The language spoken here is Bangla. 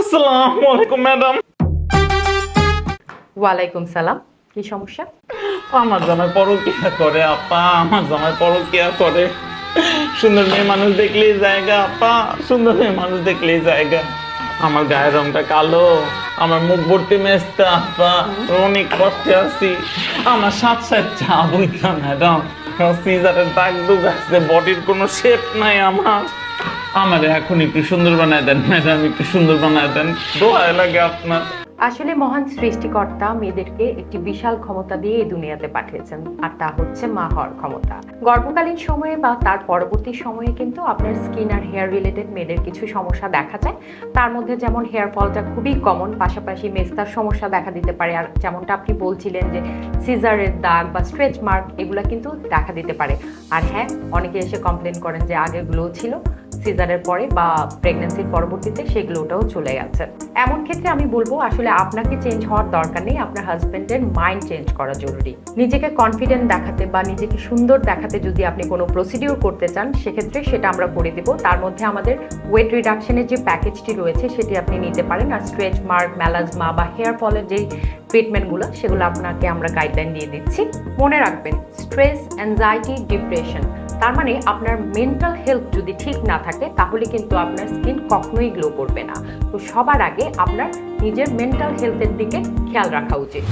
আসসালামু আলাইকুম ম্যাডাম। ওয়ালাইকুম সালাম। কি সমস্যা? আমার জামাই পরকিয়া করে আপা, আমার জামাই পরকিয়া করে। সুন্দর মেয়ে মানুষ দেখলেই জায়গা আপা, সুন্দর মেয়ে মানুষ দেখলেই জায়গা। আমার গায়ের রংটা কালো, আমার মুখ ভর্তি মেস্তা আপা, অনেক কষ্টে আছি। আমার সাত সাত চা বইতা ম্যাডাম, সিজারের দাগ দুগ আছে, বডির কোনো শেপ নাই আমার। আমার এখন একটু সুন্দর বানায় দেন ম্যাডাম, একটু সুন্দর বানায় দেন, দোয়ায় লাগে আপনার। আসলে মহান সৃষ্টিকর্তা মেয়েদেরকে একটি বিশাল ক্ষমতা দিয়ে এই দুনিয়াতে পাঠিয়েছেন, আর তা হচ্ছে মা হওয়ার ক্ষমতা। গর্ভকালীন সময়ে বা তার পরবর্তী সময়ে কিন্তু আপনার স্কিন আর হেয়ার রিলেটেড মেয়েদের কিছু সমস্যা দেখা যায়। তার মধ্যে যেমন হেয়ার ফলটা খুবই কমন, পাশাপাশি মেস্তার সমস্যা দেখা দিতে পারে, আর যেমনটা আপনি বলছিলেন যে সিজারের দাগ বা স্ট্রেচ মার্ক এগুলো কিন্তু দেখা দিতে পারে। আর হ্যাঁ, অনেকে এসে কমপ্লেন করেন যে আগে গ্লো ছিল, সিজারের পরে বা প্রেগন্যান্সির পরবর্তীতে সেগুলোটাও চলে গেছে। এমন ক্ষেত্রে আমি বলবো আসলে আপনাকে চেঞ্জ হওয়ার দরকার নেই, আপনার হাজবেন্ডের মাইন্ড চেঞ্জ করা জরুরি। নিজেকে কনফিডেন্ট দেখাতে বা নিজেকে সুন্দর দেখাতে যদি আপনি কোনো প্রসিডিউর করতে চান, সেক্ষেত্রে সেটা আমরা করে দেব। তার মধ্যে আমাদের ওয়েট রিডাকশনের যে প্যাকেজটি রয়েছে সেটি আপনি নিতে পারেন। আর স্ট্রেচ মার্ক, মেলাজমা বা হেয়ার ফলের যেই ট্রিটমেন্টগুলো সেগুলো আপনাকে আমরা গাইডলাইন দিয়ে দিচ্ছি। মনে রাখবেন, স্ট্রেস, অ্যাংজাইটি, ডিপ্রেশন, তার মানে আপনার মেন্টাল হেলথ যদি ঠিক না থাকে তাহলে কিন্তু আপনার স্কিন কখনোই গ্লো করবে না। তো সবার আগে আপনার নিজের মেন্টাল হেলথের দিকে খেয়াল রাখা উচিত।